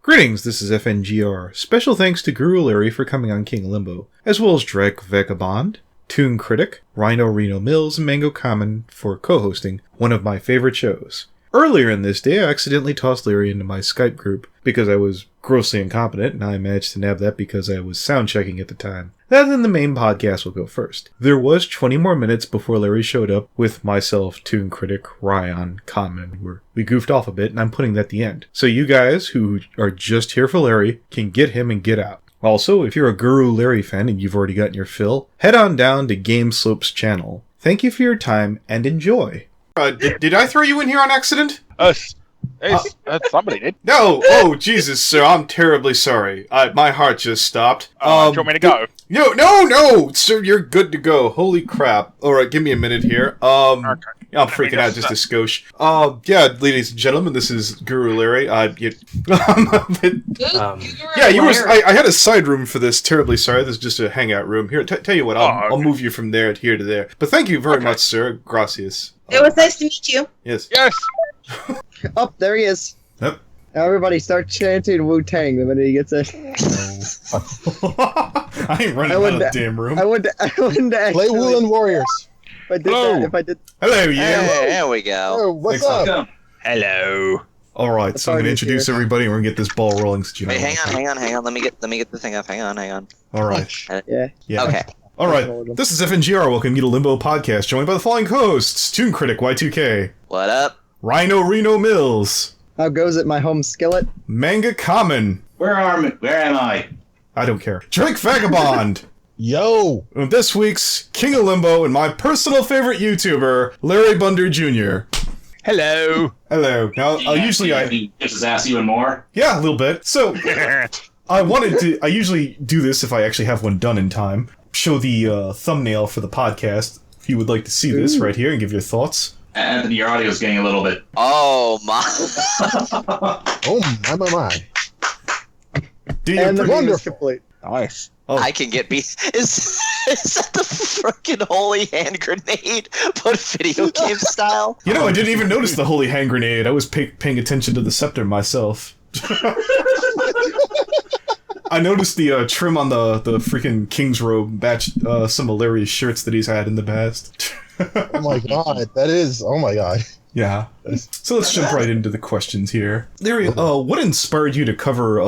Greetings, this is FNGR. Special thanks to Guru Larry for coming on King of Limbo, as well as DrakeVagabond, Toon Kritic, Rhino Mills, and Manga kamen for co-hosting one of my favorite shows. Earlier in this day, I accidentally tossed Larry into my Skype group because I was grossly incompetent, and I managed to nab that because I was sound checking at the time. Then the main podcast will go first. There was 20 more minutes before Larry showed up with myself, Toon Kritic, Rion, kamen, where we goofed off a bit, and I'm putting that at the end. So you guys who are just here for Larry can get him and get out. Also, if you're a Guru Larry fan and you've already gotten your fill, head on down to GameSlope's channel. Thank you for your time and enjoy. Did I throw you in here on accident? Somebody did. No! Oh, Jesus, sir, I'm terribly sorry. My heart just stopped. Do you want me to go? No! Sir, you're good to go. Holy crap. Alright, give me a minute here. Okay. I'm freaking out just a skosh. Yeah, ladies and gentlemen, this is Guru Larry. I had a side room for this. Terribly sorry. This is just a hangout room. Here, tell you what, I'll move you from there to there. But thank you very much, sir. Gracias. It was nice to meet you. Yes. Yes! Oh, there he is. Yep. Everybody start chanting Wu-Tang the minute he gets in. I ain't running out of the damn room. I wouldn't actually... Play Woolen Warriors. If I did... Hello, yeah. Hey, there we go. Oh, what's up? Hello. Alright, so I'm going to introduce everybody and we're going to get this ball rolling. Wait, hang on. Let me get the thing up. Hang on. Alright. Yeah. Okay. Alright, this is FNGR. Welcome you to Limbo Podcast, joined by the following co-hosts: Toon Kritic, Y2K. What up? Rhino Mills. How goes it, my home skillet? Manga kamen. Where am I? I don't care. DrakeVagabond. Yo! And this week's King of Limbo and my personal favorite YouTuber, Larry Bunder Jr. Hello. Hello. Now, usually He gives his ass even more. Yeah, a little bit. So, I usually do this if I actually have one done in time. Show the thumbnail for the podcast if you would like to see this right here and give your thoughts. Anthony, your audio's getting a little bit. Oh my! Oh my. And the game is complete. Nice. Oh. I can get beat. Is that the frickin' holy hand grenade, but video game style? You know, I didn't even notice the holy hand grenade. I was paying attention to the scepter myself. I noticed the trim on the freaking King's robe matched some of Larry's shirts that he's had in the past. Oh my god, oh my god. Yeah. So let's jump right into the questions here. Larry, what inspired you to cover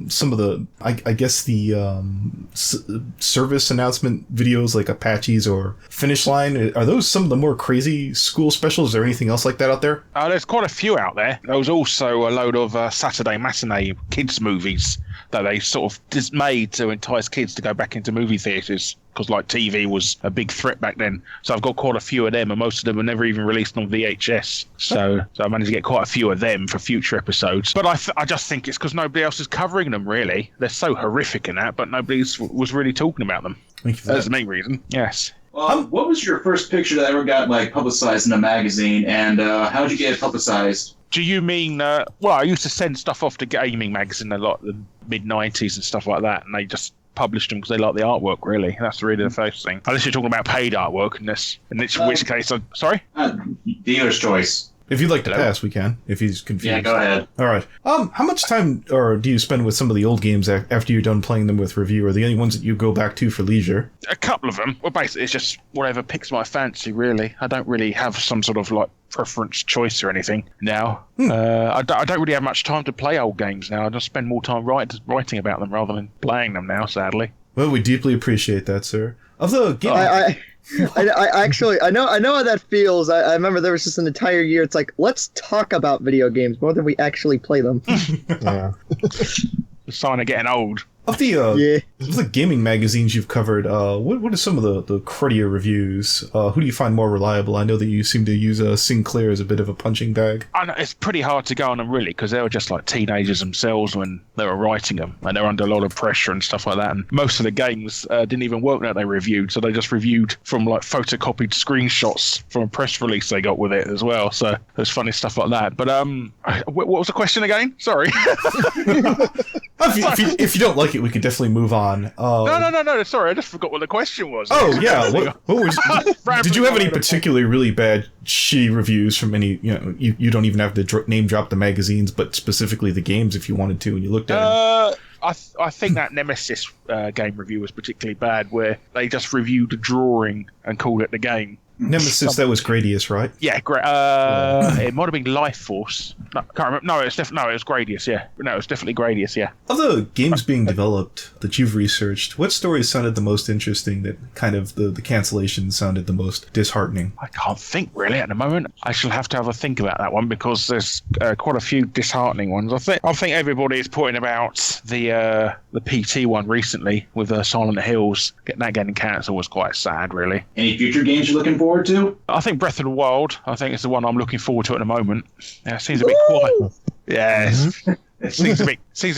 some of the, I guess the service announcement videos like Apache's or Finish Line? Are those some of the more crazy school specials or anything else like that out there? There's quite a few out there. There was also a load of Saturday matinee kids movies that they sort of just made to entice kids to go back into movie theatres, because like TV was a big threat back then. So I've got quite a few of them, and most of them were never even released on VHS. So I managed to get quite a few of them for future episodes. But I just think it's because nobody else is covering them, really. They're so horrific in that, but nobody was really talking about them. Thank you for that. That's the main reason. Yes. What was your first picture that ever got publicized in a magazine, and how did you get it publicized? Do you mean, well, I used to send stuff off to Gaming Magazine a lot in the mid-90s and stuff like that, and they just published them because they like the artwork, really. That's really the first thing. Unless you're talking about paid artwork, in which case, sorry? Dealer's choice. If you'd like to pass, we can, if he's confused. Yeah, go ahead. Alright. How much time do you spend with some of the old games after you're done playing them with review? Are they only ones that you go back to for leisure? A couple of them. Well, basically, it's just whatever picks my fancy, really. I don't really have some sort of, preference choice or anything now. I don't really have much time to play old games now. I just spend more time writing about them rather than playing them now, sadly. Well, we deeply appreciate that, sir. Of the game... I know how that feels. I remember there was just an entire year. It's like, let's talk about video games more than we actually play them. Yeah. The sign of getting old. Of the gaming magazines you've covered, what are some of the cruddier reviews? Who do you find more reliable? I know that you seem to use Sinclair as a bit of a punching bag. I know, it's pretty hard to go on them, really, because they were just like teenagers themselves when they were writing them, and they're under a lot of pressure and stuff like that. And most of the games didn't even work that they reviewed, so they just reviewed from photocopied screenshots from a press release they got with it as well. So there's funny stuff like that. But what was the question again? Sorry. If you don't like it, we could definitely move on. No. Sorry, I just forgot what the question was. Oh yeah, what was? Did you have any particularly really bad, shitty reviews from any? You don't even have to name drop the magazines, but specifically the games if you wanted to, and you looked at it. I think that Nemesis game review was particularly bad, where they just reviewed a drawing and called it the game. Nemesis, that was Gradius, right? Yeah, it might have been Life Force. No, can't remember. No, it was Gradius. Yeah, no, it was definitely Gradius. Yeah. Of the games being developed that you've researched, what stories sounded the most interesting? That kind of the cancellations sounded the most disheartening. I can't think really at the moment. I shall have to have a think about that one because there's quite a few disheartening ones. I think everybody is pointing about the PT one recently with Silent Hills. Getting cancelled was quite sad, really. Any future games you're looking forward to? I think Breath of the Wild. I think it's the one I'm looking forward to at the moment. Yeah, it seems a bit quiet. Yeah, it seems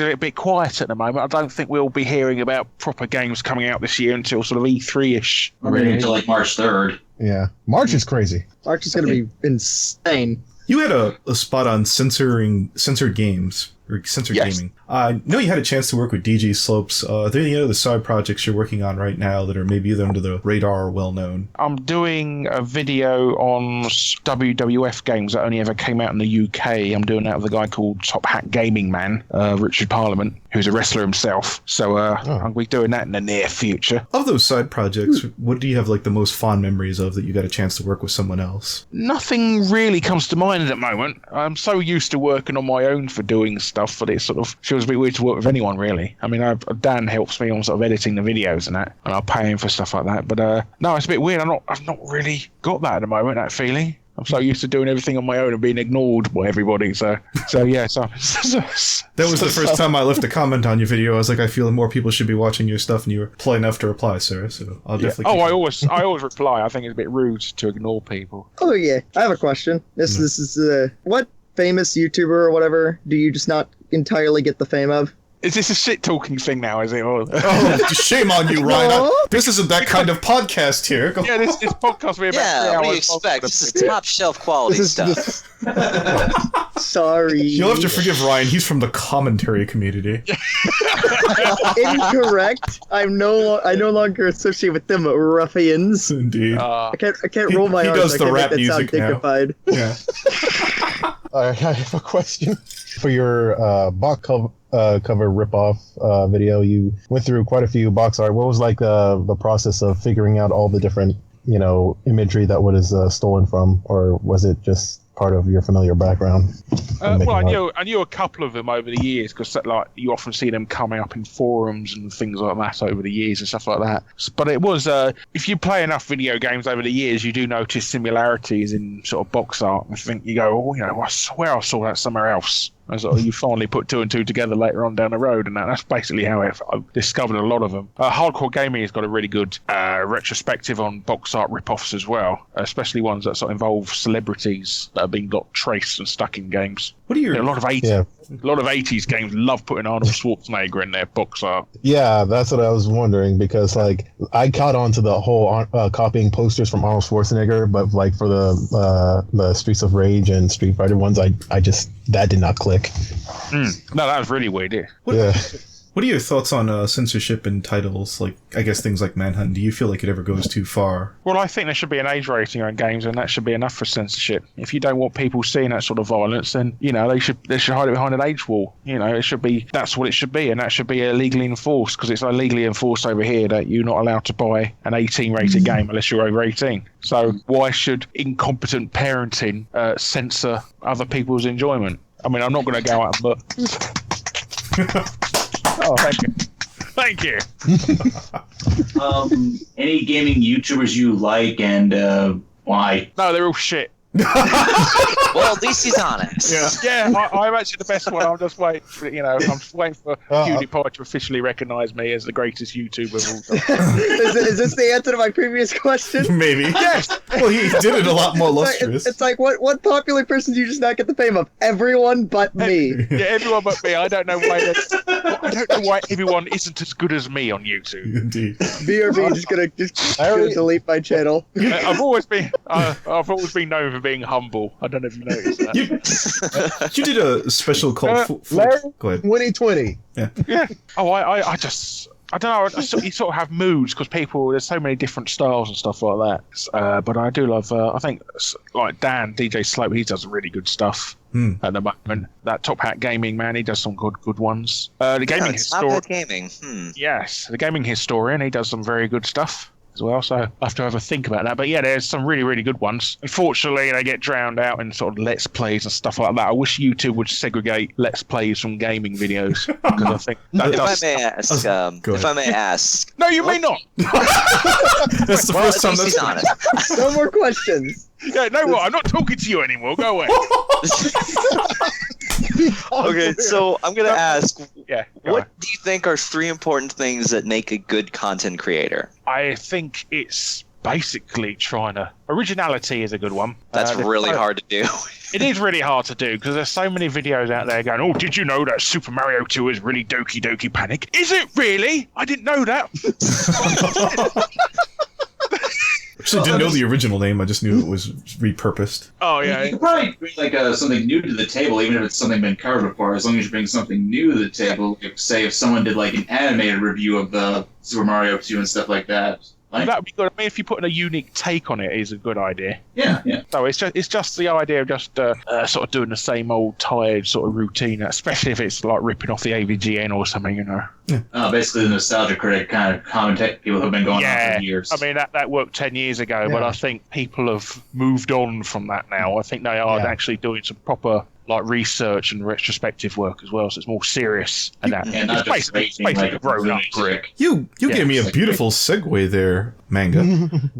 a bit quiet at the moment. I don't think we'll be hearing about proper games coming out this year until sort of E3-ish. Really, until like March 3rd. Yeah, March is crazy. March is going to be insane. You had a spot on censored games. Or censored gaming. I know you had a chance to work with DG Slopes. Are there any other side projects you're working on right now that are maybe either under the radar or well known? I'm doing a video on WWF games that only ever came out in the UK. I'm doing that with a guy called Top Hat Gaming Man, Richard Parliament, who's a wrestler himself. So I'll be doing that in the near future. Of those side projects, what do you have like the most fond memories of that you got a chance to work with someone else? Nothing really comes to mind at the moment. I'm so used to working on my own for doing stuff, but it sort of feels a bit weird to work with anyone, really. I mean, Dan helps me on sort of editing the videos and that, and I'll pay him for stuff like that. But no, it's a bit weird. I've not really got that at the moment, that feeling. I'm so used to doing everything on my own and being ignored by everybody. So yeah. So that was the first time I left a comment on your video. I was like, I feel more people should be watching your stuff, and you were polite enough to reply, sir. So I'll definitely. I always reply. I think it's a bit rude to ignore people. Oh yeah, I have a question. This is what famous YouTuber or whatever do you just not entirely get the fame of? Is this a shit-talking thing now, is it? Oh, shame on you, Rhino. This isn't that kind of podcast here. Yeah, this podcast will be about 3 hours. What do you expect? This is top-shelf quality stuff. Sorry. You'll have to forgive Ryan. He's from the commentary community. Incorrect. I no longer associate with them ruffians. Indeed. I can't roll my He arms. does the rap music now. Dignified. Yeah. I have a question for your box cover ripoff video. You went through quite a few box art. What was like the process of figuring out all the different imagery that was stolen from, or was it just part of your familiar background? Well, I knew a couple of them over the years because like you often see them coming up in forums and things like that over the years and stuff like that. But it was if you play enough video games over the years, you do notice similarities in sort of box art. I think you go, I swear I saw that somewhere else. And so you finally put 2 and 2 together later on down the road, and that's basically how I discovered a lot of them. Hardcore Gaming has got a really good retrospective on box art rip-offs as well, especially ones that sort of involve celebrities that have been got traced and stuck in games. What are your a lot of 80s games love putting Arnold Schwarzenegger in their box art. Yeah, that's what I was wondering, because like I caught on to the whole copying posters from Arnold Schwarzenegger, but like for the Streets of Rage and Street Fighter ones, I just that did not click. No, that was really weird. Yeah. What are your thoughts on censorship in titles, like, I guess, things like Manhunt? Do you feel like it ever goes too far? Well, I think there should be an age rating on games, and that should be enough for censorship. If you don't want people seeing that sort of violence, then, they should hide it behind an age wall. It should be, that's what it should be, and that should be illegally enforced, because it's illegally enforced over here that you're not allowed to buy an 18-rated game unless you're over 18. So why should incompetent parenting censor other people's enjoyment? I mean, I'm not going to go out and look. Oh, thank you. Any gaming YouTubers you like and why? No, they're all shit. Well, at least he's honest. Yeah, I'm actually the best one. I'm just waiting for, I'm just waiting for PewDiePie to officially recognise me as the greatest YouTuber of all time. Is this the answer to my previous question? Maybe. Yes. Well, he did it a lot more lustrous. It's like, what popular person do you just not get the fame of? Everyone but me. Yeah, everyone but me. I don't know why everyone isn't as good as me on YouTube. Indeed. BRB just gonna delete my channel. I've always been known for being humble. I don't know if you noticed that. You did a special called... Larry, Go ahead. 2020. Yeah. Oh, I just... I don't know. You sort of have moods because there's so many different styles and stuff like that. But I do love. I think like Dan DJ Slope, he does really good stuff at the moment. That Top Hat Gaming man, he does some good ones. The gaming historian. Top Hat Gaming. Yes, the gaming historian, he does some very good stuff as well. So I have to have a think about that. But yeah, there's some really, really good ones. Unfortunately, they get drowned out in sort of Let's Plays and stuff like that. I wish you two would segregate Let's Plays from gaming videos because I think that If I may ask. No, you may not. That's the first time he's honest. No more questions. Yeah, no more. I'm not talking to you anymore. Go away. Okay, so I'm gonna ask. Yeah. What do you think are 3 important things that make a good content creator? I think it's basically originality is a good one. That's really hard to do. It is really hard to do because there's so many videos out there going, oh, did you know that Super Mario 2 is really Doki Panic? Is it really? I didn't know that. Actually, didn't know the original name. I just knew it was repurposed. Oh, yeah. You could probably bring like something new to the table, even if it's something been covered before. As long as you bring something new to the table, if someone did like an animated review of the Super Mario 2 and stuff like that. That would be good. I mean, if you put in a unique take on it, is a good idea. Yeah. So it's just the idea of just sort of doing the same old tired sort of routine, especially if it's like ripping off the AVGN or something, you know. Basically the nostalgia critic kind of commentate people who've been going on for years. I mean, that worked 10 years ago, but I think people have moved on from that now. I think they are actually doing some proper like research and retrospective work as well, so it's more serious. And that it's basically like grown up critic. You gave me a beautiful segue there, Manga.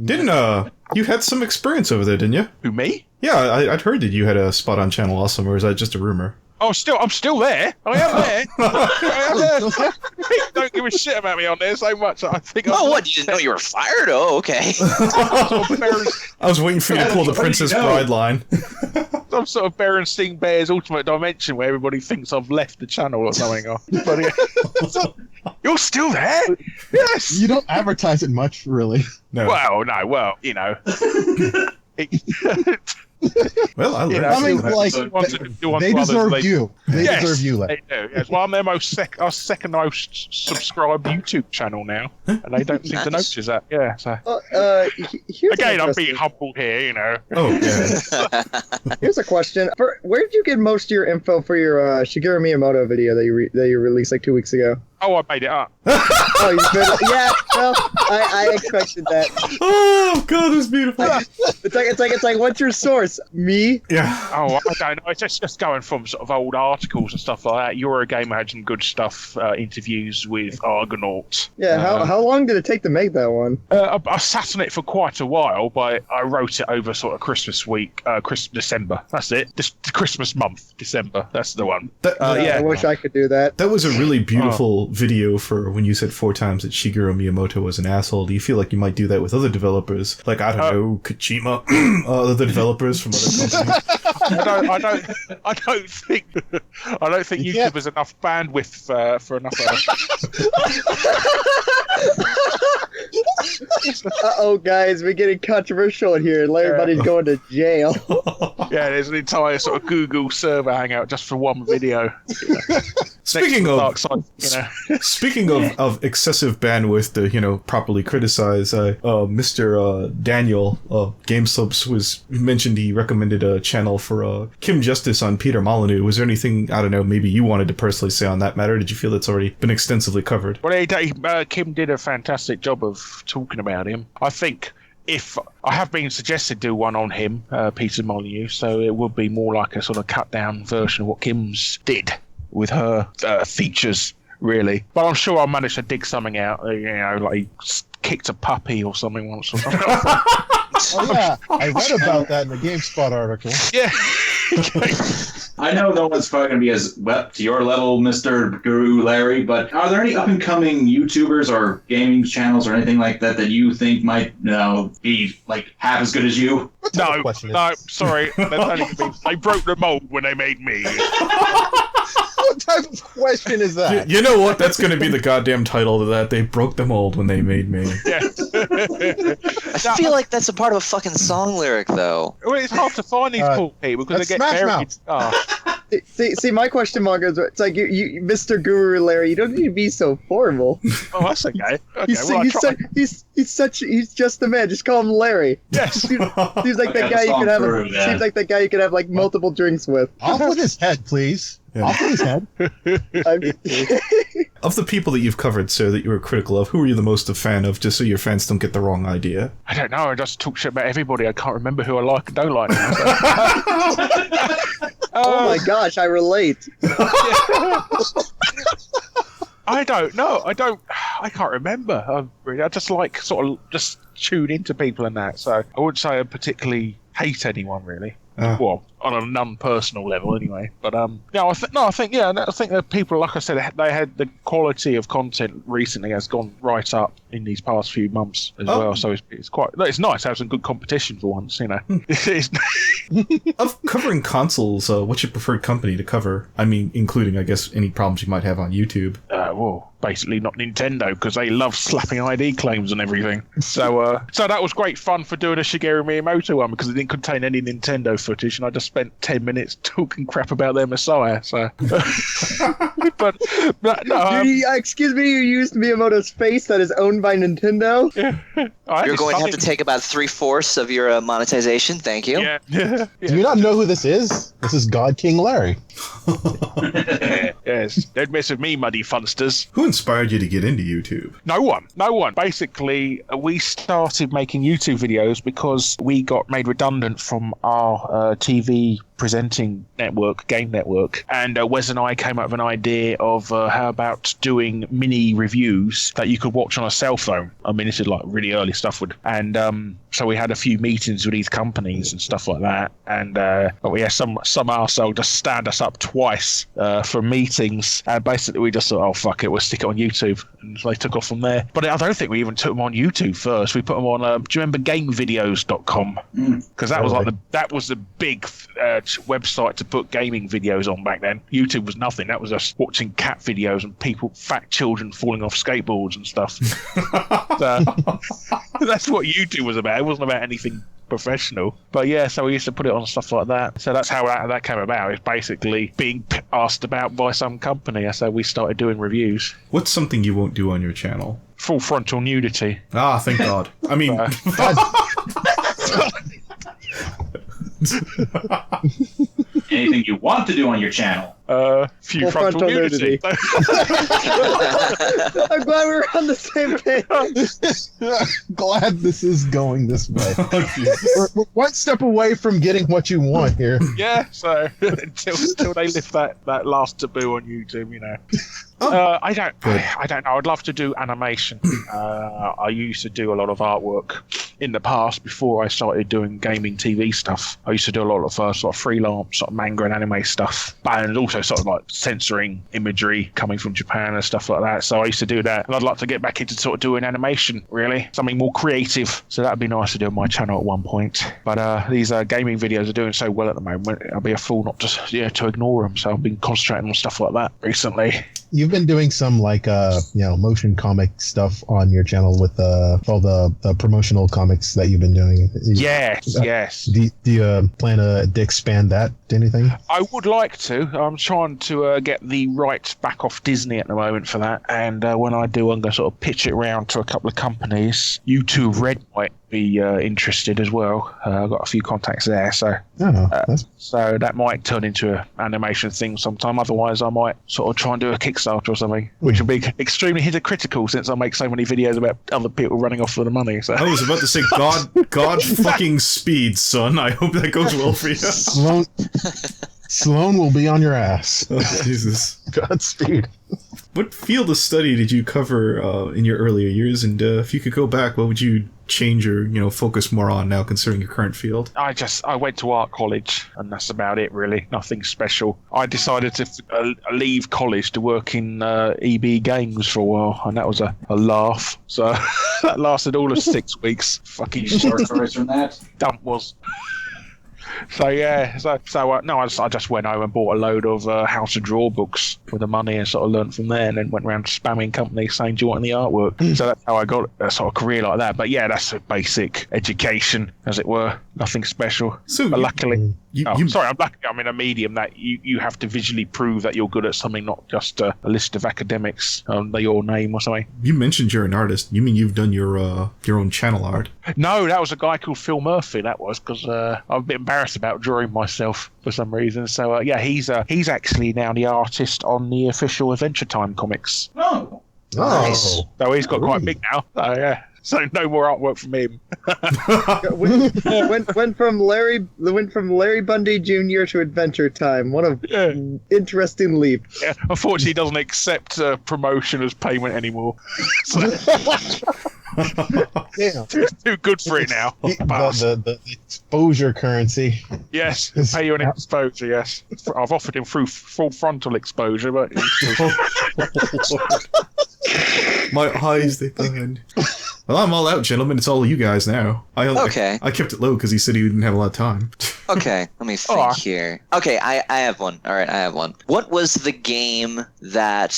Didn't you had some experience over there, didn't you? Who, me? Yeah, I'd heard that you had a spot on Channel Awesome, or is that just a rumor? Oh, I'm still there. I am there. I am there. People don't give a shit about me on there so much. I think. What? You didn't know you were fired? Oh, okay. I was waiting for you to pull the Princess Bride line. Some sort of Berenstain Bears Ultimate Dimension where everybody thinks I've left the channel or something. You're still there? Yes. You don't advertise it much, really. No. Well, you know. Well, I learned. I mean, like, they deserve you. They deserve you. They do. Yes. Well, I'm their our second most subscribed YouTube channel now, and they don't seem to notice that. Yeah. So again, I'm being humbled here, you know. Oh, yeah. Here's a question: where did you get most of your info for your Shigeru Miyamoto video that you released like 2 weeks ago? Oh, I made it up. Oh, you made it? Yeah. Well, I expected that. Oh God, it's beautiful. It's like, what's your source? Me? Yeah. Oh, I don't know. It's just going from sort of old articles and stuff like that. Eurogamer had some good stuff. Interviews with Argonaut. Yeah. How long did it take to make that one? I sat on it for quite a while, but I wrote it over sort of Christmas week, December. That's it. The Christmas month, December. That's the one. I wish I could do that. That was a really beautiful video for when you said 4 times that Shigeru Miyamoto was an asshole. Do you feel like you might do that with other developers? Like, I don't know, Kojima, other developers from other companies? I don't think YouTube has enough bandwidth for enough. Uh-oh, guys, we're getting controversial in here. Everybody's going to jail. Yeah, there's an entire sort of Google server hangout just for one video. Speaking of excessive bandwidth to properly criticize, Mr. Daniel GameSlopes was mentioned he recommended a channel for Kim Justice on Peter Molyneux. Was there anything, I don't know, maybe you wanted to personally say on that matter? Or did you feel it's already been extensively covered? Well, Kim did a fantastic job of talking about him. I think if I have been suggested to do one on him, Peter Molyneux, so it would be more like a sort of cut down version of what Kim's did with her features, really. But I'm sure I'll manage to dig something out. Like he kicked a puppy or something once or something. Oh yeah, I read about that in the GameSpot article. Yeah. I know no one's probably going to be as up to your level, Mr. Guru Larry, but are there any up-and-coming YouTubers or gaming channels or anything like that that you think might, be like half as good as you? No, sorry. They broke the mold when they made me. What type of question is that? You know what? That's going to be the goddamn title of that. They broke the mold when they made me. Yeah. I feel like that's a part of a fucking song lyric, though. Well, it's hard to find these cool people because they get Smash buried. Mouth. Oh. See, my question mark is, it's like you, Mr. Guru Larry, you don't need to be so formal. Oh, that's okay. He's just a man. Just call him Larry. Yes. Seems like that guy you could have. Seems like that guy you could have like multiple drinks with. Off with his head, please. Yeah. Off with his head. Of the people that you've covered, sir, that you were critical of, who are you the most a fan of, just so your fans don't get the wrong idea? I don't know. I just talk shit about everybody. I can't remember who I like and don't like now. So. Oh my gosh, I relate. I don't know. I can't remember. I just like sort of just tune into people and that. So I wouldn't say I particularly hate anyone really. Well, on a non-personal level anyway. But I think that people, like I said, they had the quality of content recently has gone right up in these past few months as well. So it's nice to have some good competition for once, you know. Of covering consoles, what's your preferred company to cover? I mean, including, I guess, any problems you might have on YouTube. Well, basically not Nintendo, because they love slapping ID claims and everything. So that was great fun for doing a Shigeru Miyamoto one, because it didn't contain any Nintendo footage, and I just spent 10 minutes talking crap about their Messiah. So, but no. Excuse me, you used Miyamoto's face that is owned by Nintendo. You're going to have to take about 3/4 of your monetization. Thank you. Yeah. Do you not know who this is? This is God King Larry. Yes, don't mess with me, muddy funsters. Who inspired you to get into YouTube? No one. Basically, we started making YouTube videos because we got made redundant from our TV presenting network, game network, and Wes and I came up with an idea of how about doing mini reviews that you could watch on a cell phone. I mean, this is like really early stuff, and so we had a few meetings with these companies and stuff like that, and we had some arsehole just stand us up twice for meetings, and basically we just thought, oh fuck it, we'll stick it on YouTube, and they took off from there. But I don't think we even took them on YouTube first. We put them on do you remember gamevideos.com? Because that was the big website to put gaming videos on back then. YouTube was nothing. That was us watching cat videos and fat children falling off skateboards and stuff. That's what YouTube was about. It wasn't about anything professional. But yeah, so we used to put it on stuff like that. So that's how that came about. It's basically being asked about by some company. So we started doing reviews. What's something you won't do on your channel? Full frontal nudity. Ah, thank God. I mean... Anything you want to do on your channel? Few frontal nudity. I'm glad we were on the same page. Glad this is going this way. We're one step away from getting what you want here. Yeah, so until they lift that last taboo on YouTube, you know. I don't know. I'd love to do animation. I used to do a lot of artwork in the past before I started doing gaming TV stuff. I used to do a lot of sort of freelance sort of manga and anime stuff, and also sort of like censoring imagery coming from Japan and stuff like that. So I used to do that, and I'd like to get back into sort of doing animation, really, something more creative. So that'd be nice to do on my channel at one point. But these gaming videos are doing so well at the moment. I'll be a fool not to ignore them. So I've been concentrating on stuff like that recently. You've been doing some motion comic stuff on your channel with all the promotional comics that you've been doing. Yes. Do you plan to expand that to anything? I would like to. I'm trying to get the rights back off Disney at the moment for that, and when I do, I'm going to sort of pitch it around to a couple of companies. YouTube Red might be interested as well. I've got a few contacts there, so so that might turn into an animation thing sometime. Otherwise, I might sort of try and do a Kickstarter or something, which will be extremely hypocritical since I make so many videos about other people running off for the money. So I was about to say, God fucking speed, son. I hope that goes well for you. Sloan will be on your ass. Oh, Jesus. Godspeed. What field of study did you cover in your earlier years? And if you could go back, what would you change or focus more on now, considering your current field? I went to art college, and that's about it, really. Nothing special. I decided to leave college to work in EB Games for a while, and that was a laugh. So that lasted all of 6 weeks. Fucking short stories from that. Dump was. So yeah, no, I just went home and bought a load of How to Draw books with the money and sort of learnt from there, and then went around spamming companies saying, "Do you want any artwork?" So that's how I got a sort of career like that. But yeah, that's a basic education, as it were. Nothing special. So but you- luckily, You, sorry, I'm in a medium that you have to visually prove that you're good at something, not just a list of academics under your name or something. you mentioned you're an artist. You mean you've done your own channel art? No, that was a guy called Phil Murphy. That was because I'm a bit embarrassed about drawing myself for some reason. So yeah, he's actually now the artist on the official Adventure Time comics. Oh. Nice. So he's got quite big now. So yeah, so no more artwork from him. Went from Larry Bundy Jr. to Adventure Time. What a interesting leap. Yeah, unfortunately, he doesn't accept promotion as payment anymore. So, Yeah. too good for it now. The exposure currency. Yes, pay you an exposure. Yes, I've offered him full frontal exposure, but My eyes, they burn. Well, I'm all out, gentlemen. It's all you guys now. Okay. I kept it low because he said he didn't have a lot of time. Okay, let me think here. Okay, I have one. All right, I have one. What was the game that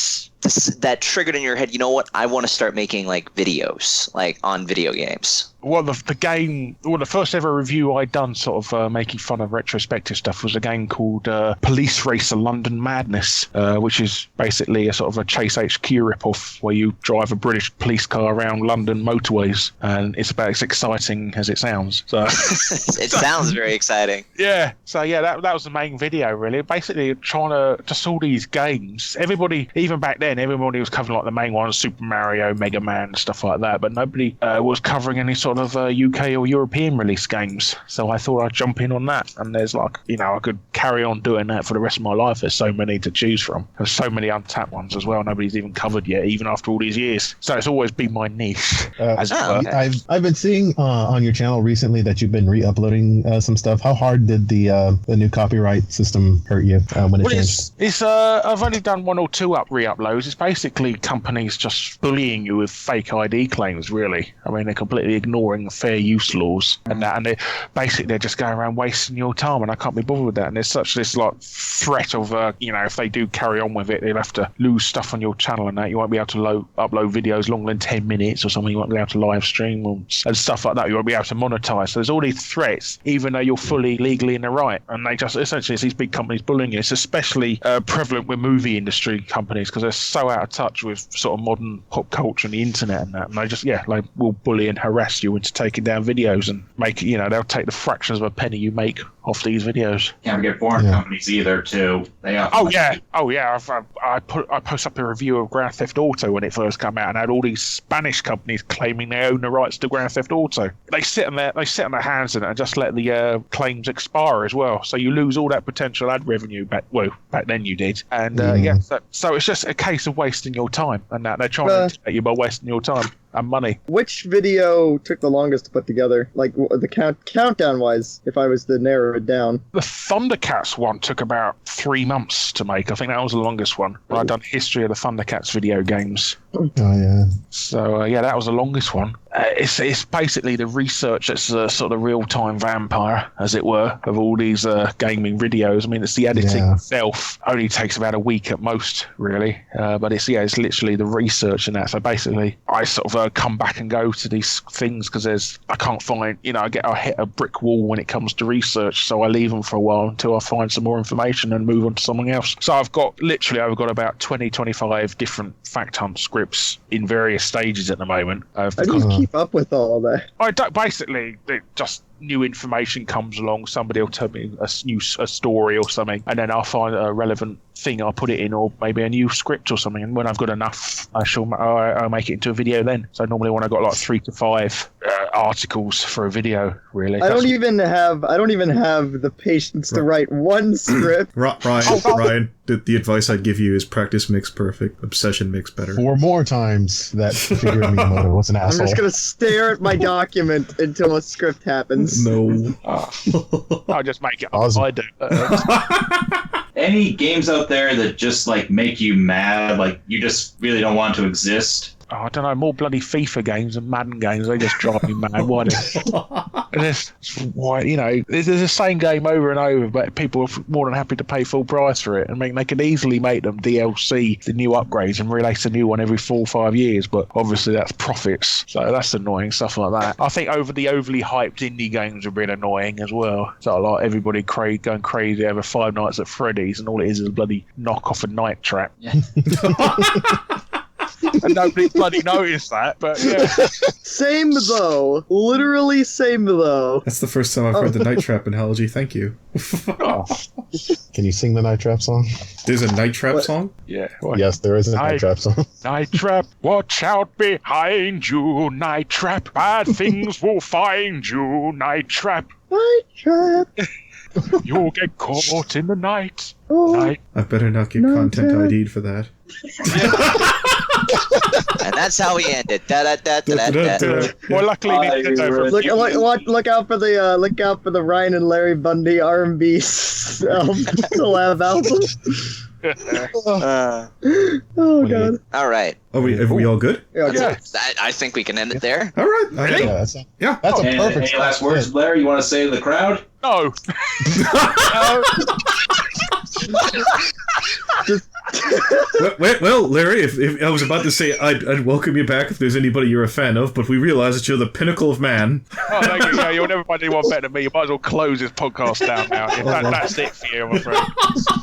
triggered in your head? You know what? I want to start making like videos, like on video games. Well, the first ever review I'd done, sort of making fun of retrospective stuff, was a game called Police Racer London Madness, which is basically a sort of a Chase HQ ripoff where you drive a British police car around London motorways, and it's about as exciting as it sounds. So It sounds very exciting. yeah, so yeah, that was the main video really. Basically trying to just all these games. Everybody, even back then, everybody was covering like the main ones, Super Mario, Mega Man, stuff like that, but nobody was covering any sort of UK or European release games. So I thought I'd jump in on that, and there's like, I could carry on doing that for the rest of my life. There's so many to choose from. There's so many untapped ones as well. Nobody's even covered yet, even after all these years. So it's always been my niche, as it were. okay. I've been seeing on your channel recently that you've been re-uploading some stuff. How hard did the new copyright system hurt you when it changed? It's I've only done one or two re-uploads. It's basically companies just bullying you with fake ID claims, really. I mean, they're completely ignoring fair use laws and that, and they're just going around wasting your time, and I can't be bothered with that. And there's such this like threat of if they do carry on with it, they'll have to lose stuff on your channel, and that you won't be able to upload videos longer than 10 minutes or something. You won't be able to live stream and stuff like that. You won't be able to monetize. So there's all these threats, even though you're fully legally in the right, and they just essentially, it's these big companies bullying you. It's especially prevalent with movie industry companies because they're so out of touch with sort of modern pop culture and the internet and that, and they just like will bully and harass you into taking down videos and make they'll take the fractions of a penny you make off these videos. Can't forget foreign companies either, too. They have I post up a review of Grand Theft Auto when it first came out, and had all these Spanish companies claiming they own the rights to Grand Theft Auto. They sit on their hands in it and just let the claims expire as well. So you lose all that potential ad revenue back then you did. And so it's just a case of wasting your time, and that they're trying to intimidate you by wasting your time and money. Which video took the longest to put together? Like the countdown wise, if I was to narrow it down. The Thundercats one took about 3 months to make. I think that was the longest one. I'd done history of the Thundercats video games. Oh yeah. So that was the longest one. It's basically the research that's sort of real-time vampire, as it were, of all these gaming videos. I mean, it's the editing itself only takes about a week at most, really. But it's literally the research and that. So basically, I sort of come back and go to these things because I can't find, I hit a brick wall when it comes to research. So I leave them for a while until I find some more information and move on to something else. So I've got about 20, 25 different fact hunt scripts in various stages at the moment. How do you keep up with all of that? I don't, basically, just new information comes along. Somebody will tell me a story or something, and then I'll find a relevant thing. I'll put it in, or maybe a new script or something. And when I've got enough, I'll make it into a video then. So normally when I've got like 3 to 5 articles for a video, really. I don't even have the patience to write one script. Ryan, the advice I'd give you is practice makes perfect. Obsession makes better. 4 more times that Shigeru Miyamoto was an asshole. I'm just gonna stare at my document until a script happens. No. I'll just make it up. Awesome. I do. Any games out there that just like make you mad, like you just really don't want to exist? I don't know, more bloody FIFA games and Madden games. They just drive me mad. Why? Why? You know, there's the same game over and over, but people are more than happy to pay full price for it. And they could easily make them DLC, the new upgrades, and release a new one every 4 or 5 years. But obviously that's profits, so that's annoying stuff like that. I think the overly hyped indie games have been annoying as well. So like everybody going crazy over Five Nights at Freddy's, and all it is a bloody knock off a Night Trap. Yeah. And nobody bloody noticed that, but yeah. Same though. Literally same though. That's the first time I've heard the Night Trap analogy. Thank you. Oh, Can you sing the Night Trap song? There's a Night Trap What? song? yeah. Yes, there is a Night Trap song. Night Trap, watch out behind you, Night Trap. Bad things will find you, Night Trap. Night Trap. You'll get caught in the night. Oh. Night. I better not get Night content Trap. ID'd for that. And that's how we end it. Da da da da da da. Well, luckily, Nintendo Look out for the Ryan and Larry Bundy R&B collab album. Oh god. All right. Are we all good? Yeah, okay. Yeah. I think we can end it there. All right. Really? Yeah, that's a Yeah. perfect Any last spot. words, Blair? You want to say to the crowd? No. Well, Larry, if I was about to say I'd welcome you back if there's anybody you're a fan of, but we realize that you're the pinnacle of man. Oh, thank you. Yeah, you'll never find anyone better than me. You might as well close this podcast down now. That's it for you, I'm afraid.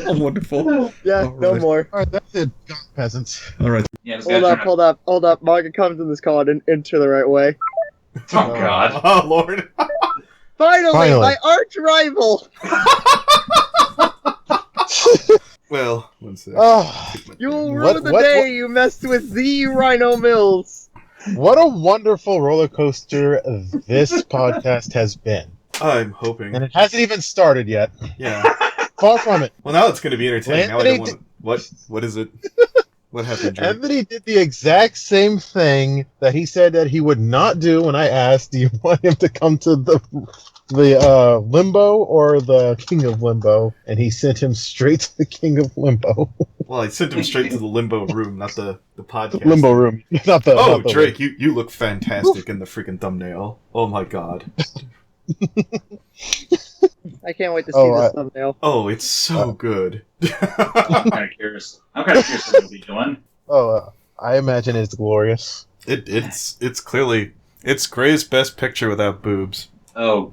Oh, wonderful. Yeah, All no right. more. All right, that's it, peasants. All right. Yeah, just Hold gotta up, hold up. Manga comes in this call and enter the right way. turn- Oh God. Oh, Lord. Finally, my arch rival. Well, one sec. Oh, You will What- ruin the what- day you messed with the Rhino Mills. what a wonderful roller coaster this podcast has been. I'm hoping. And it hasn't even started yet. Yeah. Far from it. Well, now it's going to be entertaining. Now I don't Anthony want to... What is it? What happened, Drake? Anthony did the exact same thing that he said that he would not do when I asked, do you want him to come to the Limbo or the King of Limbo? And he sent him straight to the King of Limbo. Well, I sent him straight to the Limbo room, not the podcast. Limbo room. Not the, Oh, not the Drake, you look fantastic in the freaking thumbnail. Oh my god. I can't wait to see Oh, this thumbnail. Oh, it's so good. I'm kind of curious. I'm kind of curious what you'll be doing. I imagine it's glorious. It's clearly it's Gray's best picture without boobs. Oh.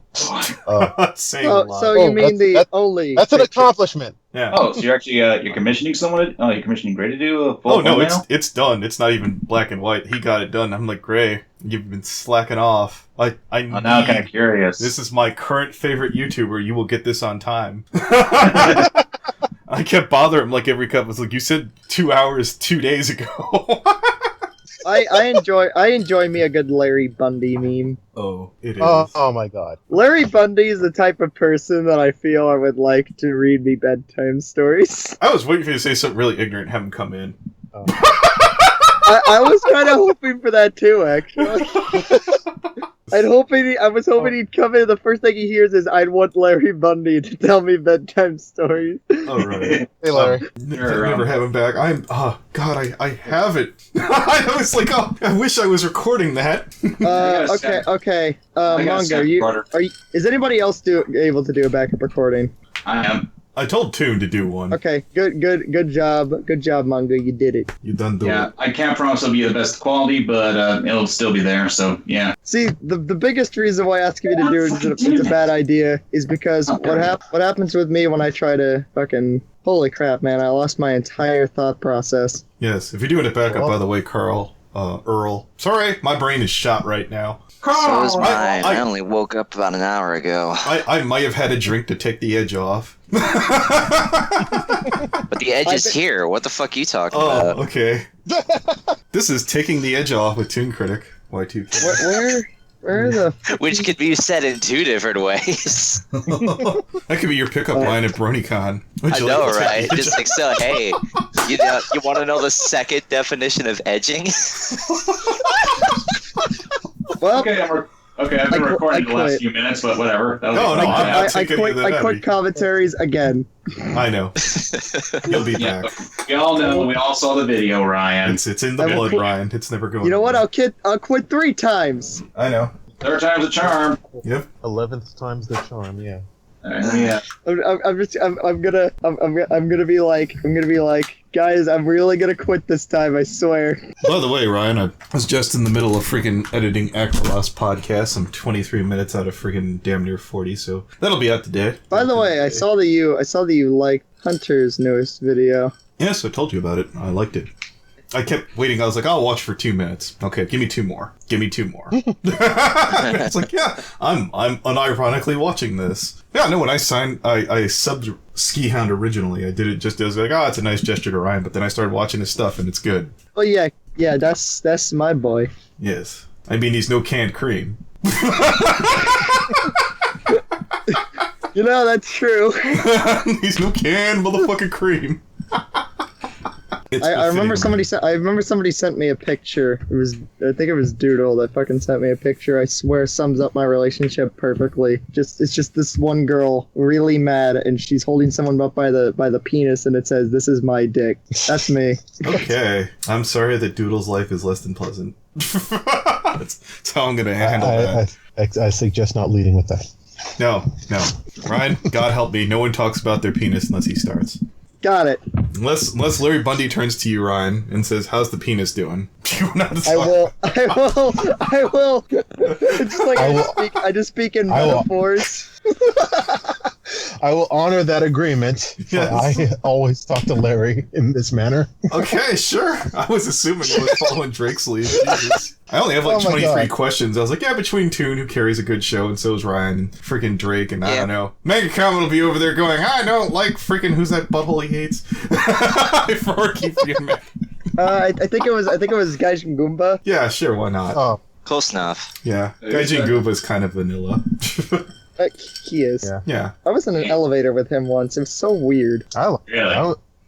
Saying a lot. So you mean that's only? That's an picture. accomplishment. Yeah. Oh, so you're actually you're commissioning someone? You're commissioning Gray to do a full Oh no, thumbnail? it's done. It's not even black and white. He got it done. I'm like, Gray, you've been slacking off. I I'm now kind of curious. This is my current favorite YouTuber. You will get this on time. I kept bothering him like every couple. It's like, you said 2 hours 2 days ago. I enjoy me a good Larry Bundy meme. Oh, it is. Oh my god. Larry Bundy is the type of person that I feel I would like to read me bedtime stories. I was waiting for you to say something really ignorant and have him come in. Oh. I was kind of hoping for that too, actually. I was hoping he'd come in. The first thing he hears is, "I'd want Larry Bundy to tell me bedtime stories." Oh, right. Hey, Larry. Never have him back. God, I have it. I was like, oh, I wish I was recording that. Okay. I got a Manga, sound recorder. is anybody else able to do a backup recording? I am. I told Toon to do one. Okay, good job, Manga, you did it. You done do Yeah, it. I can't promise it'll be the best quality, but it'll still be there. So yeah. See, the biggest reason why asking me to do it is a bad idea is because what happens with me when I try to fucking... Holy crap, man, I lost my entire thought process. Yes, if you're doing it backup, by the way, Earl. Sorry, my brain is shot right now. So is mine. I- I only woke up about an hour ago. I might have had a drink to take the edge off. But the edge is here. What the fuck are you talking Oh, about? okay. This is taking the edge off with Toon Kritic. Y2K. Where the... Which could be said in two different ways. That could be your pickup line at BronyCon. Would I you know, like to right? take the edge Just like, so, hey, you want to know the second definition of edging? Well, Okay, Okay, I've been recording the last few minutes, but whatever. I quit commentaries again. I know. You'll be back. We all know. We all saw the video, Ryan. It's in the blood, Ryan. It's never going. You know what? I'll quit 3 times. I know. Third time's a charm. Yep. 11th time's the charm. Yeah. Yeah. I'm gonna be like, guys, I'm really gonna quit this time, I swear. By the way, Ryan, I was just in the middle of freaking editing Aqualost podcast. I'm 23 minutes out of freaking damn near 40, so that'll be out today. By the way, I saw that you liked Hunter's newest video. Yes, I told you about it. I liked it. I kept waiting. I was like, I'll watch for 2 minutes. Okay, give me 2 more. Give me 2 more. It's like, yeah, I'm unironically watching this. Yeah, no, when I subbed Ski Hound originally, I did it just as like, it's a nice gesture to Ryan, but then I started watching his stuff and it's good. Oh yeah, that's my boy. Yes. I mean, he's no canned cream. You know, that's true. He's no canned motherfucking cream. I remember somebody sent me a picture. I think it was Doodle that fucking sent me a picture. I swear sums up my relationship perfectly. It's just this one girl really mad and she's holding someone up by the penis and it says, "This is my dick." That's me. Okay. I'm sorry that Doodle's life is less than pleasant. That's how I'm gonna handle that. I suggest not leading with that. No. Ryan, God help me, no one talks about their penis unless he starts. Got it. Unless Larry Bundy turns to you, Ryan, and says, "How's the penis doing?" I will. It's like I just speak in metaphors. I will honor that agreement. Yes. I always talk to Larry in this manner. Okay, sure. I was assuming it was following Drake's lead. Jesus. I only have like 23 questions. I was like, yeah, between Toon, who carries a good show, and so is Ryan, and freaking Drake, and I don't know. Manga Kamen will be over there going, I don't like freaking who's that butthole he hates. I keep forgetting that. I think it was Gaijin Goomba. Yeah, sure, why not? Oh, Close enough. Yeah, Gaijin Goomba's kind of vanilla. He is. Yeah. I was in an elevator with him once. It was so weird. I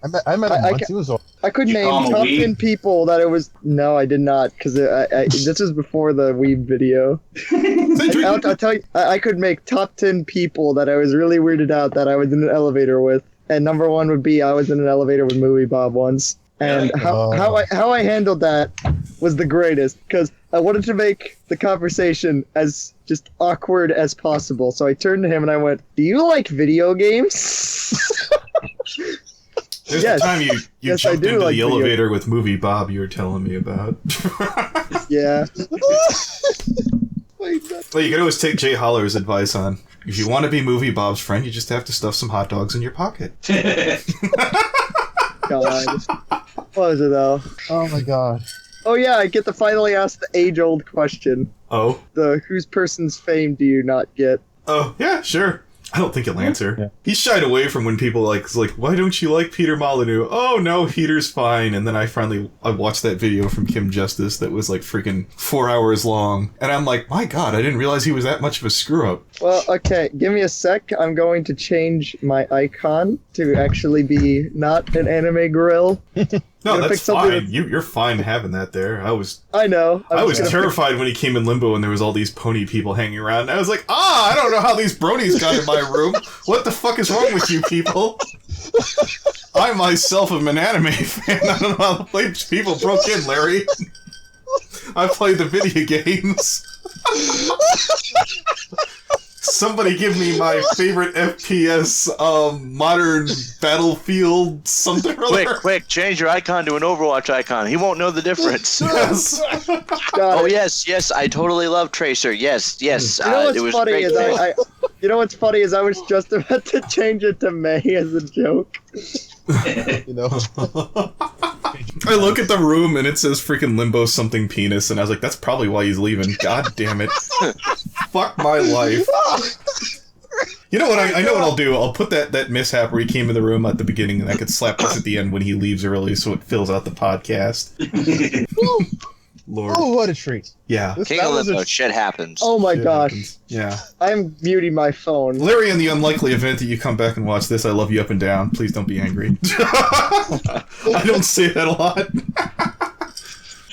met him once. He was all... I could name call him a top weeb? 10 people that it was. No, I did not, because this was before the weeb video. I'll tell you, I could make top 10 people that I was really weirded out that I was in an elevator with, and number 1 would be I was in an elevator with Movie Bob once, and how I handled that was the greatest, because I wanted to make the conversation as just awkward as possible. So I turned to him and I went, "Do you like video games?" There's the time you jumped into like the elevator with Movie Bob you were telling me about. Yeah. Well, you can always take Jay Holler's advice on, if you want to be Movie Bob's friend, you just have to stuff some hot dogs in your pocket. God. What was it, though? Oh my god. Oh yeah, I get to finally ask the age-old question. Oh? The whose person's fame do you not get? Oh, yeah, sure. I don't think he'll answer. Yeah. He shied away from when people like, why don't you like Peter Molyneux? Oh no, Peter's fine. And then I watched that video from Kim Justice that was like freaking 4 hours long. And I'm like, my god, I didn't realize he was that much of a screw up. Well, okay, give me a sec. I'm going to change my icon to actually be not an anime grill. No, that's fine. You're fine having that there. I know. I was terrified when he came in Limbo and there was all these pony people hanging around. And I was like, I don't know how these bronies got in my room. What the fuck is wrong with you people? I myself am an anime fan. I don't know how the people broke in, Larry. I played the video games. Somebody give me my favorite FPS modern Battlefield something or other. Quick, change your icon to an Overwatch icon. He won't know the difference. Yes. Oh, yes, I totally love Tracer. Yes. You know what's funny is you know what's funny is I was just about to change it to May as a joke. You know. I look at the room and it says freaking Limbo something penis, and I was like, that's probably why he's leaving. God damn it. Fuck my life. You know what? I know what I'll do. I'll put that mishap where he came in the room at the beginning, and I could slap this at the end when he leaves early, so it fills out the podcast. Lord. Oh, what a treat. Yeah. King of Limbo, shit happens. Oh my Shit gosh. happens. Yeah. I'm muting my phone. Larry, in the unlikely event that you come back and watch this, I love you up and down. Please don't be angry. I don't say that a lot.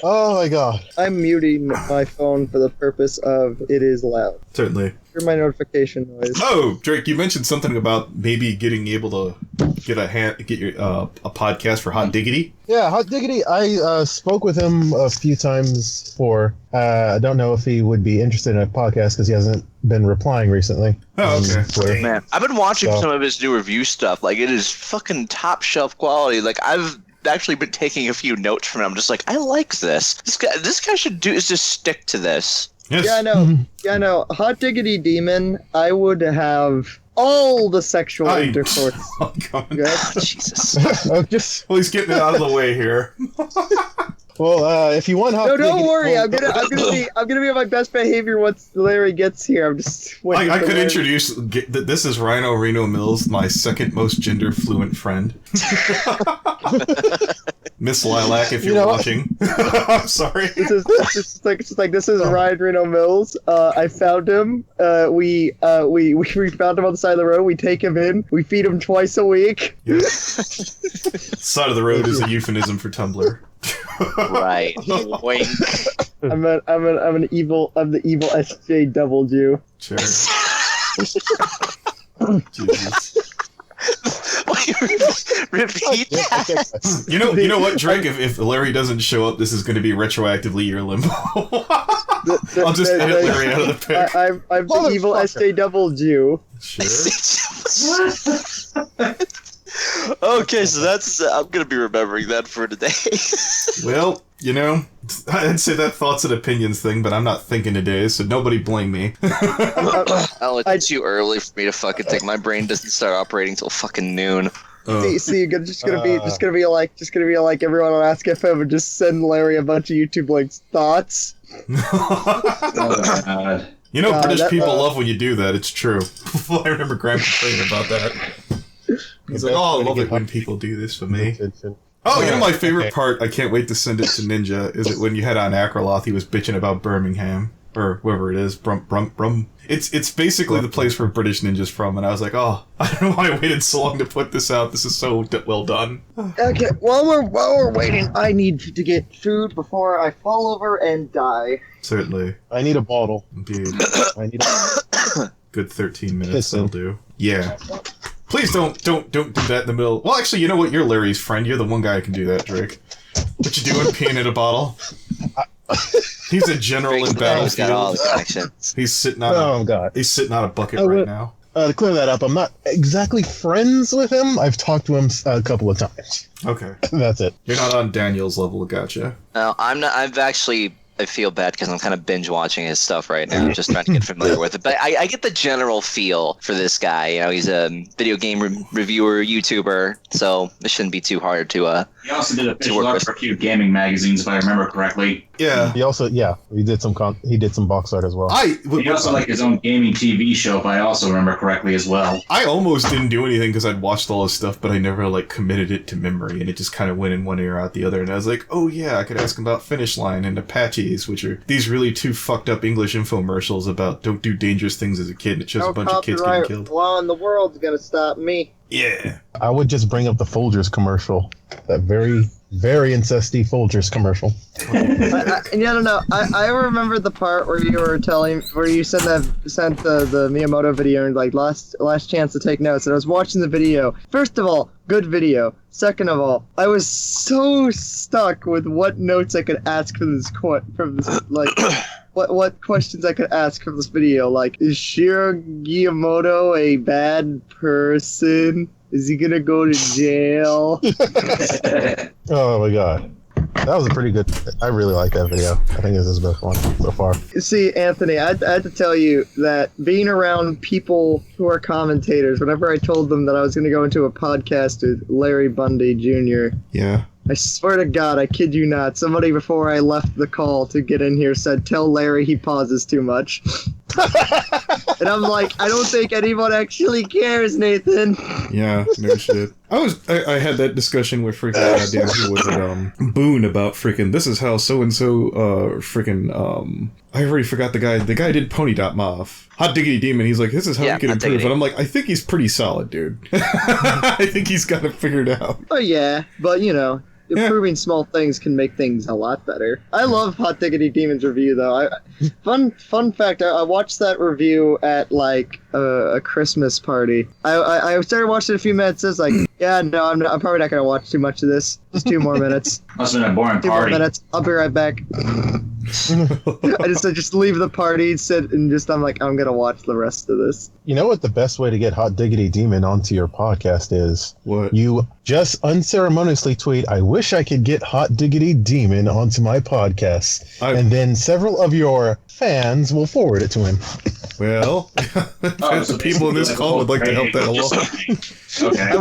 Oh my god. I'm muting my phone for the purpose of it is loud. Certainly. Hear my notification noise. Oh, Drake, you mentioned something about maybe getting able to get your a podcast for Hot Diggity. Yeah, Hot Diggity. I spoke with him a few times before. I don't know if he would be interested in a podcast because he hasn't been replying recently. Oh, okay. Twitter. Man, I've been watching So- some of his new review stuff. Like, it is fucking top shelf quality. Like, I've actually been taking a few notes from him. I'm just like, I like this. This guy should is just stick to this. Yes. Yeah, I know. Yeah, I know. Hot Diggity Demon, I would have all the sexual intercourse. Oh, God. Good? Oh, Jesus. Oh, just Well, he's getting it out of the way here. well, if you want Hot No, Diggity, don't worry. well, I'm gonna be on my best behavior once Larry gets here. I'm just waiting. I for could Larry. introduce. This is Rhino Mills, my second most gender fluent friend. Miss Lilac, if you're know what? watching. I'm sorry. This is Ryan Reno Mills. I found him. We found him on the side of the road. We take him in. We feed him twice a week. Yeah. Side of the road is a euphemism for Tumblr. Right. Wink. I'm the evil SJ double Jew. Sure. Jesus. Repeat that. You know what, Drake? If Larry doesn't show up, this is going to be retroactively your limbo. I'll just edit Larry out of the pic. I'm the evil SJ double Jew. Sure. Okay, so that's I'm gonna be remembering that for today. Well, I'd say that thoughts and opinions thing, but I'm not thinking today, so nobody blame me. Oh, it's too early for me to fucking think. My brain doesn't start operating till fucking noon. See, you're just gonna be like everyone on Ask FM and just send Larry a bunch of YouTube links. Thoughts? Oh, God. British people love when you do that. It's true. I remember Graham complaining about that. He's like, "Oh, I love it when people do this for me." Oh, my favorite part, I can't wait to send it to Ninja, is it when you had on Akraloth, he was bitching about Birmingham, or wherever it is, Brum. It's basically the place where British Ninja's from, and I was like, oh, I don't know why I waited so long to put this out, this is so well done. Okay, while we're waiting, I need to get food before I fall over and die. Certainly. I need a bottle. Indeed. I need a Good 13 minutes, Listen. that'll do. Yeah. Please don't do that in the middle. Well, actually, you know what? You're Larry's friend. You're the one guy who can do that, Drake. What you doing, peeing in a bottle? He's a general in He's got all the Battlefield. connections. He's sitting on Oh god. he's sitting on a bucket Oh, right what- now. To clear that up, I'm not exactly friends with him. I've talked to him a couple of times. Okay. That's it. You're not on Daniel's level, gotcha. No, I'm not. I feel bad because I'm kind of binge watching his stuff right now, just trying to get familiar with it. But I get the general feel for this guy. He's a video game reviewer, YouTuber, so it shouldn't be too hard to. He also did a To visual work art with. for a few gaming magazines, if I remember correctly. Yeah. He also, he did some box art as well. He also like his own gaming TV show, if I also remember correctly as well. I almost didn't do anything because I'd watched all his stuff, but I never committed it to memory, and it just kind of went in one ear out the other. And I was like, oh yeah, I could ask him about Finish Line and Apaches, which are these really two fucked up English infomercials about don't do dangerous things as a kid. And it shows a bunch of kids getting killed. law in the world's gonna stop me. Yeah. I would just bring up the Folgers commercial. That very, very incesty Folgers commercial. I remember the part where you were where you sent the Miyamoto video and last chance to take notes, and I was watching the video. First of all, good video. Second of all, I was so stuck with what notes I could ask from this what questions I could ask from this video. Like, is Shiro Giyamoto a bad person? Is he gonna go to jail? Oh my god. That was a pretty good. I really like that video. I think this is the best one so far. See, Anthony, I had to tell you that being around people who are commentators, whenever I told them that I was going to go into a podcast with Larry Bundy Jr., Yeah. I swear to God, I kid you not, somebody before I left the call to get in here said, tell Larry he pauses too much. And I'm like, I don't think anyone actually cares, Nathan. Yeah, no shit. I had that discussion with freaking goddamn who was it, Boone about freaking this is how so and so I already forgot the guy did Pony Dot Moth. Hot Diggity Demon, he's like, this is how we can improve. Diggity. And I'm like, I think he's pretty solid, dude. I think he's got it figured out. Oh yeah, but improving small things can make things a lot better. I love Hot Diggity Demon's review, though. Fun fact, I watched that review at, like, a Christmas party. I started watching it a few minutes, I was like, yeah, no, I'm probably not going to watch too much of this. Just 2 more minutes. Must have been a boring 2 more party. minutes. I'll be right back. I just leave the party, sit, and I'm like, I'm going to watch the rest of this. You know what the best way to get Hot Diggity Demon onto your podcast is? What? You just unceremoniously tweet, I wish I could get Hot Diggity Demon onto my podcast. And then several of your fans will forward it to him. Well, the people in this call would like to help that along. Okay.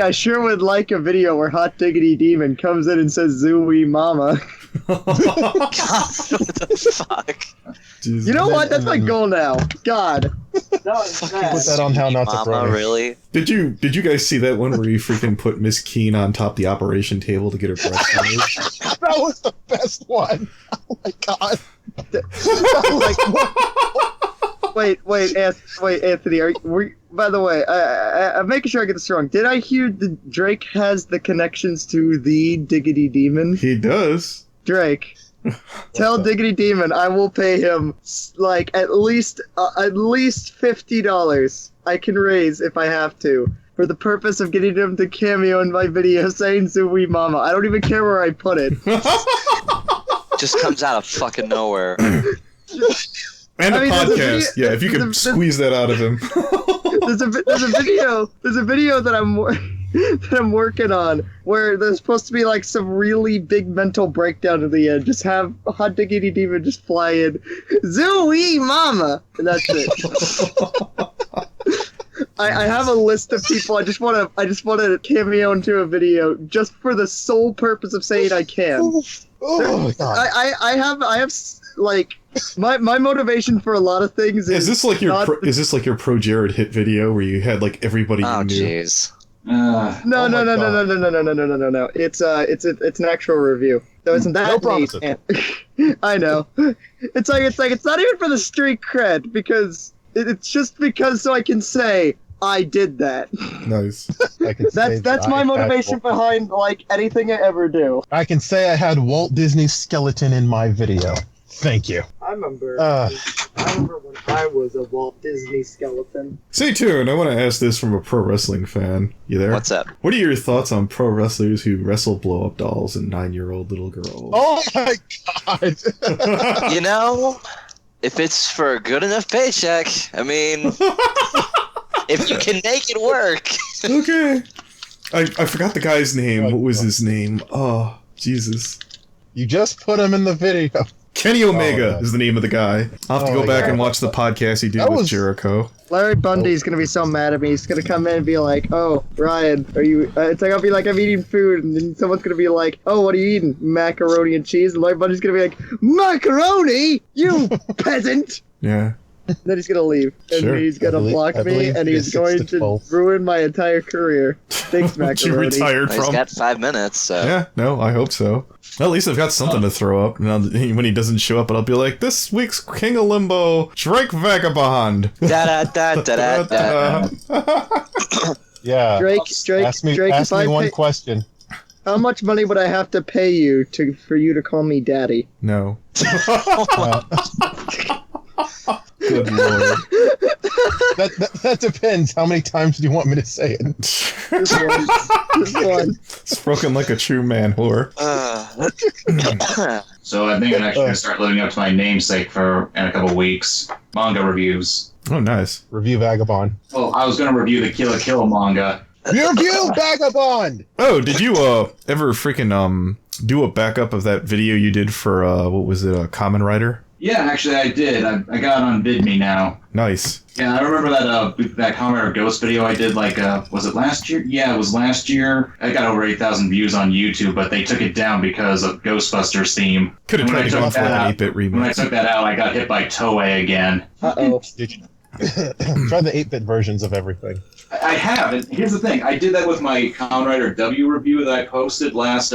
I sure would like a video where Hot Diggity Demon comes in and says, Zooey Mama. God, what the fuck? Jesus. You know what? That's my goal now. God. Put that on How Not to Cry. Really? Did you guys see that one where you freaking put Miss Keen on top of the operation table to get her breast removed? That was the best one. Oh my god. Wait, Anthony. By the way, I'm making sure I get this wrong. Did I hear that Drake has the connections to the Diggity Demon? He does. Drake, tell Diggity Demon I will pay him like at least $50. I can raise if I have to, for the purpose of getting him to cameo in my video saying Zooey Mama. I don't even care where I put it. Just comes out of fucking nowhere. And a podcast. Yeah, if you can squeeze that out of him. There's a video that I'm working on where there's supposed to be like some really big mental breakdown at the end. Just have Hot Diggity Demon just fly in, Zooey Mama, and that's it. I have a list of people. I just want to cameo into a video just for the sole purpose of saying I can. Oh, God. I have like my motivation for a lot of things is this like your Pro Jared hit video where you had like everybody you knew? Jeez. No. It's an actual review. So it's that neat. I know. It's not even for the street cred because it's just because so I can say I did that. Nice. That's my motivation behind like anything I ever do. I can say I had Walt Disney's skeleton in my video. Thank you. I remember when I was a Walt Disney skeleton. Stay tuned. I want to ask this from a pro wrestling fan. You there? What's up? What are your thoughts on pro wrestlers who wrestle blow-up dolls and 9-year-old little girls? Oh my god! You know, if it's for a good enough paycheck, I mean, if you can make it work. Okay. I forgot the guy's name. What was his name? Oh, Jesus. You just put him in the video. Kenny Omega is the name of the guy. I'll have to go back and watch the podcast he did with Jericho. Larry Bundy's gonna be so mad at me. He's gonna come in and be like, "Oh, Ryan, are you?" It's like I'll be like, "I'm eating food," and then someone's gonna be like, "Oh, what are you eating? Macaroni and cheese." And Larry Bundy's gonna be like, "Macaroni, you peasant!" Yeah. And then he's gonna leave, and he's gonna block me, and he's going to ruin my entire career. Thanks, Macaroni. You retired He's from? got 5 minutes, so. Yeah, no, I hope so. Well, at least I've got something to throw up. Now, when he doesn't show up, I'll be like, this week's King of Limbo, DrakeVagabond. Yeah. Drake, ask me one question. How much money would I have to pay you for you to call me daddy? No. Good lord. That depends. How many times do you want me to say it? Just one. Spoken like a true man whore. So I think I'm actually going to start living up to my namesake in a couple weeks. Manga reviews. Oh, nice. Review Vagabond. Well, I was going to review the Kill la Kill manga. Review Vagabond! Oh, did you ever freaking do a backup of that video you did for, what was it, Kamen Rider? Yeah, actually I did. I got it on VidMe now. Nice. Yeah, I remember that Kamen Rider Ghost video I did, was it last year? Yeah, it was last year. I got over 8,000 views on YouTube, but they took it down because of Ghostbusters theme. Could have tried to go for an 8-bit remix. When I took that out, I got hit by Toei again. Uh-oh. Try the 8-bit versions of everything. I have, and here's the thing. I did that with my Kamen Rider W review that I posted last,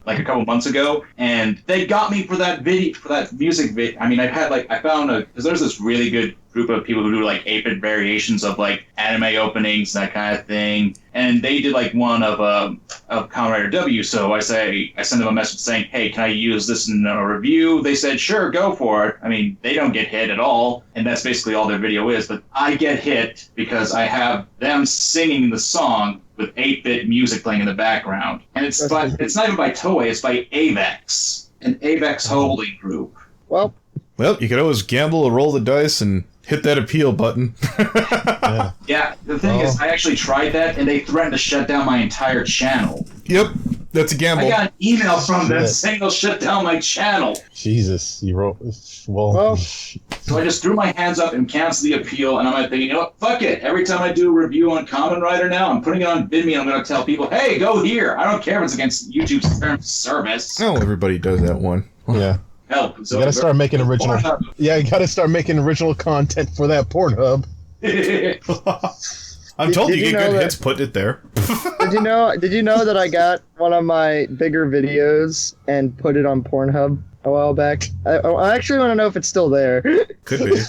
like a couple months ago, and they got me for that video, for that music video. I mean, I found because there's this really good group of people who do like 8-bit variations of like anime openings, that kind of thing. and they did like one of Kamen Rider W. So I sent them a message saying, "Hey, can I use this in a review?" They said, "Sure, go for it." I mean, they don't get hit at all, and that's basically all their video is. But I get hit because I have them singing the song with 8-bit music playing in the background, and it's not even by Toei, it's by Avex, an Avex holding group. Well, you could always gamble or roll the dice and hit that appeal button. Yeah, the thing is, I actually tried that, and they threatened to shut down my entire channel. Yep, that's a gamble. I got an email from them saying they'll shut down my channel. Jesus, you wrote... Well, So I just threw my hands up and canceled the appeal, and I'm like thinking, you know what, fuck it. Every time I do a review on Kamen Rider now, I'm putting it on VidMe, and I'm going to tell people, hey, go here. I don't care if it's against YouTube's terms of service. Oh, everybody does that one. Yeah. Help. So You gotta start making original... Yeah, you gotta start making original content for that Pornhub. I'm told Did you you get know good that- hits, put it there. Did you know that I got one of my bigger videos and put it on Pornhub a while back? I actually want to know if it's still there. Could be.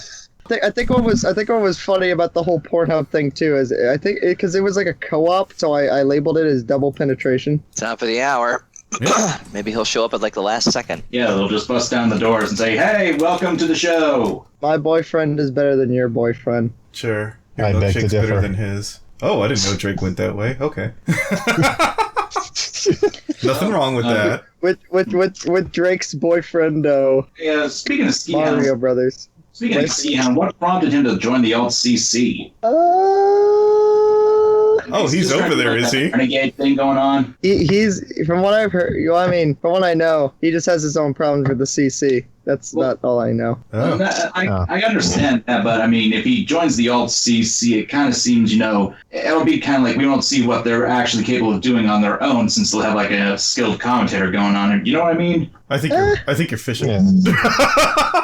I think what was funny about the whole Pornhub thing too is I think because it was like a co-op, so I labeled it as double penetration. Top of the hour. Yeah. Maybe he'll show up at like the last second. Yeah, they'll just bust down the doors and say, hey, welcome to the show. My boyfriend is better than your boyfriend. Sure. Your I beg to milkshake's differ. better than his. Oh, I didn't know Drake went that way. Okay. Nothing wrong with that. With Drake's boyfriend, though. Yeah, speaking of Mario Skihound, Brothers. what prompted him to join the alt CC? Oh, he's over there, is he? Renegade thing going on? He's from what I've heard. Well, I mean, from what I know, he just has his own problems with the CC. That's not all I know. Oh. I understand that, but I mean, if he joins the alt CC, it kind of seems, it'll be kind of like we won't see what they're actually capable of doing on their own, since they'll have like a skilled commentator going on. You know what I mean? I think you're fishing. Yeah.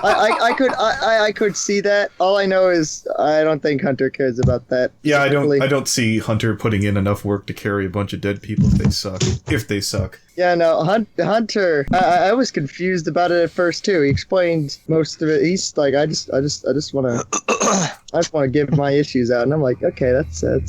I could see that. All I know is I don't think Hunter cares about that. Yeah, I particularly. don't see Hunter putting in enough work to carry a bunch of dead people if they suck. If they suck. Yeah, no, Hunter. I was confused about it at first too. He explained most of it. He's like, I just want to give my issues out, and I'm like, okay, that's. I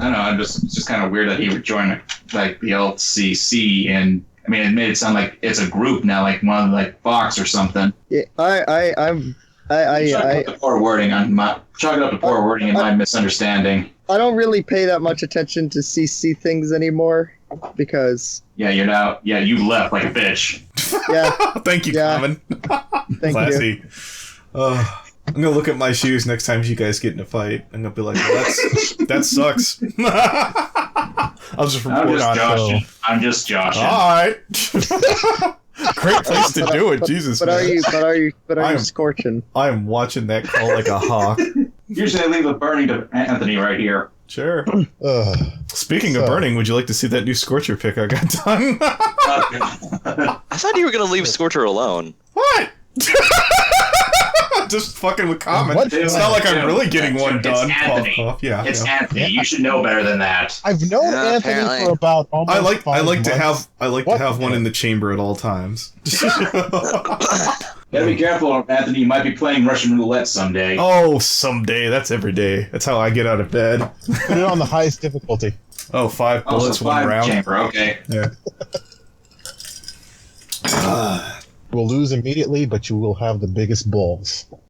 don't know. It's just kind of weird that he would join like the alt CC, and I mean, it made it sound like it's a group now, like one of like Fox or something. Yeah, Chalk up the poor wording in my misunderstanding. I don't really pay that much attention to CC things anymore because. Yeah, you left like a bitch. Yeah. Thank you, Yeah. Common. Thank Classy. I'm gonna look at my shoes next time you guys get in a fight. I'm gonna be like, well, that sucks. I'll just report on it. I'm just joshing. Alright. Great place to do it, Jesus. But man. are you scorching? I am watching that call like a hawk. Usually I leave the burning to Anthony right here. Sure. Speaking of burning, would you like to see that new Scorcher pick I got done? I thought you were going to leave Scorcher alone. What? Just fucking with comments. What? It's not like I'm really getting one done. It's Anthony. Cough. Yeah. It's Anthony. You should know better than that. I've known Anthony apparently. for about almost I like 5 to months. have one in the chamber at all times. Gotta be careful, Anthony. You might be playing Russian roulette someday. Oh, someday. That's every day. That's how I get out of bed. Put it on the highest difficulty. Oh, 5 bullets, Also, 1 5 round. chamber. Okay. Yeah. We'll lose immediately, but you will have the biggest balls.